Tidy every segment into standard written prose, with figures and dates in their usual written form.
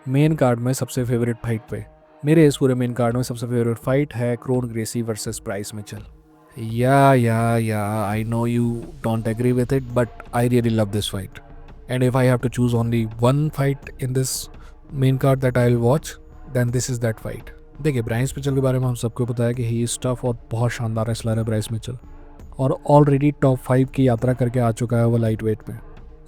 Main card में सबसे favourite fight पे, मेरे इस पूरे मेन कार्ड में सबसे फेवरेट फाइट है Kron Gracie versus Bryce Mitchell. Yeah I know you don't agree with it but I really love this fight, and if I have to choose only one fight in this main card that I will watch, then this is that fight. देखिए, Bryce Mitchell के बारे में हम सबको पता है कि he is tough और बहुत शानदार रेसलर है ब्राइस मिचेल, और ऑलरेडी टॉप 5 की यात्रा करके आ चुका है वो लाइट वेट में,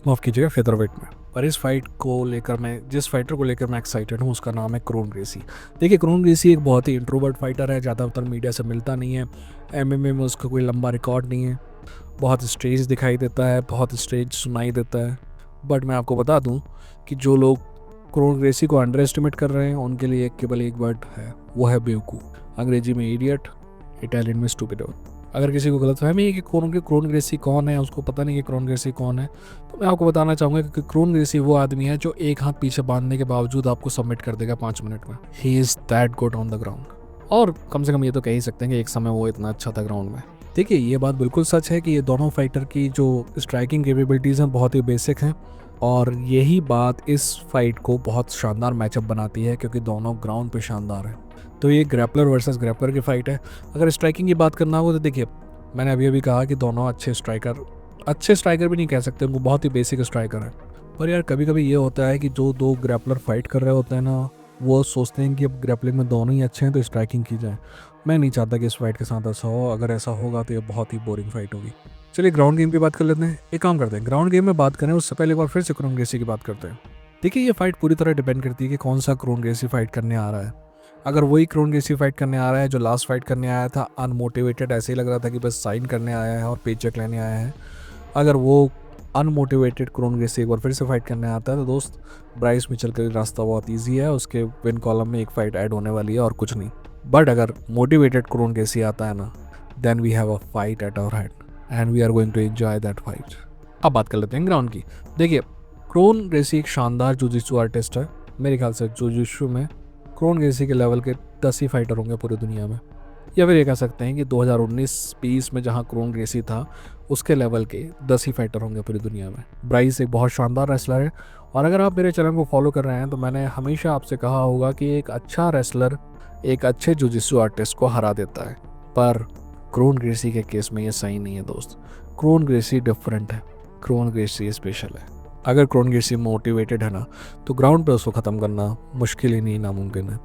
माफ़ कीजिएगा फेदर वेट में। पर इस फाइट को लेकर मैं, जिस फाइटर को लेकर मैं एक्साइटेड हूँ उसका नाम है क्रोन ग्रेसी। देखिए, क्रोन ग्रेसी एक बहुत ही इंट्रोवर्ट फाइटर है, ज़्यादातर मीडिया से मिलता नहीं है, एमएमए में उसका कोई लंबा रिकॉर्ड नहीं है, बहुत स्टेज दिखाई देता है, बहुत स्टेज सुनाई देता है। बट मैं आपको बता दूँ कि जो लोग क्रोन ग्रेसी को अंडर एस्टिमेट कर रहे हैं उनके लिए केवल एक वर्ड है, वो है बेवकूफ़। अंग्रेजी में इडियट, इटालियन में स्टूपिडो। अगर किसी को गलतफहमी है कि क्रोन ग्रेसी कौन है, उसको पता नहीं कि क्रोन ग्रेसी कौन है, तो मैं आपको बताना चाहूँगा कि क्रोन ग्रेसी वो आदमी है जो एक हाथ पीछे बांधने के बावजूद आपको सबमिट कर देगा 5 मिनट में। He is that good on the ground, और कम से कम ये तो कह ही सकते हैं कि एक समय वो इतना अच्छा था ग्राउंड में। देखिए, ये बात बिल्कुल सच है कि ये दोनों फाइटर की जो स्ट्राइकिंग कैपेबिलिटीज़ हैं बहुत ही बेसिक हैं, और यही बात इस फाइट को बहुत शानदार मैचअप बनाती है क्योंकि दोनों ग्राउंड पे शानदार हैं। तो ये ग्रैपलर वर्सेस ग्रैपलर की फाइट है। अगर स्ट्राइकिंग की बात करना हो तो देखिए, मैंने अभी अभी कहा कि दोनों अच्छे स्ट्राइकर भी नहीं कह सकते, वो बहुत ही बेसिक स्ट्राइकर हैं। पर यार, कभी कभी ये होता है कि जो दो ग्रैपलर फाइट कर रहे होते हैं ना, वो सोचते हैं कि अब ग्रैपलिंग में दोनों ही अच्छे हैं तो स्ट्राइकिंग की जाए। मैं नहीं चाहता कि इस फाइट के साथ ऐसा हो, अगर ऐसा होगा तो ये बहुत ही बोरिंग फाइट होगी। चलिए ग्राउंड गेम की बात कर लेते हैं। एक काम करते हैं, ग्राउंड गेम में बात करें उससे पहले एक बार फिर से क्रोन ग्रेसी की बात करते हैं। देखिए, ये फाइट पूरी तरह डिपेंड करती है कि कौन सा क्रोन ग्रेसी फाइट करने आ रहा है। अगर वही क्रोन ग्रेसी फाइट करने आ रहा है जो लास्ट फाइट करने आया था, अनमोटिवेटेड, ऐसे ही लग रहा था कि बस साइन करने आया है और पेचेक लेने आया है, अगर वो अनमोटिवेटेड क्रोन ग्रेसी एक बार फिर से फाइट करने आता है तो दोस्त, ब्राइस मिचेल का रास्ता बहुत ईजी है, उसके विन कॉलम में एक फाइट ऐड होने वाली है और कुछ नहीं। बट अगर मोटिवेटेड क्रोन ग्रेसी आता है ना, then we have a fight at our hand and we are going to enjoy that fight. अब बात कर लेते हैं ग्राउंड की। देखिए, क्रोन ग्रेसी एक शानदार जुजित्सु आर्टिस्ट है। मेरे ख्याल से जुजित्सु में क्रोन ग्रेसी के लेवल के 10 ही फाइटर होंगे पूरी दुनिया में, या फिर ये कह सकते हैं कि 2019-20 में जहाँ क्रोन ग्रेसी था उसके लेवल के 10 ही फाइटर होंगे पूरी दुनिया में। ब्राइस एक बहुत शानदार रेसलर है, और अगर आप मेरे चैनल को फॉलो कर रहे हैं तो मैंने हमेशा आपसे कहा होगा कि एक अच्छा रेसलर एक अच्छे जुजित्सु आर्टिस्ट को हरा देता है, पर क्रोन ग्रेसी के केस में ये सही नहीं है दोस्त। क्रोन ग्रेसी डिफरेंट है, क्रोन ग्रेसी स्पेशल है। अगर क्रोन ग्रेसी मोटिवेटेड है ना, तो ग्राउंड पे उसको ख़त्म करना मुश्किल ही नहीं, नामुमकिन है।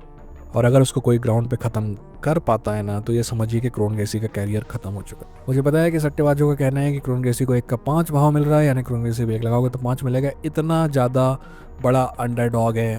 और अगर उसको कोई ग्राउंड पे ख़त्म कर पाता है ना, तो ये समझिए कि क्रोन ग्रेसी का कैरियर ख़त्म हो चुका है। मुझे पता है कि सट्टेबाजों का कहना है कि क्रोन ग्रेसी को 1 का 5 भाव मिल रहा है, यानी क्रोन ग्रेसी भी 1 लगाओगे तो 5 मिलेगा। इतना ज़्यादा बड़ा अंडरडॉग है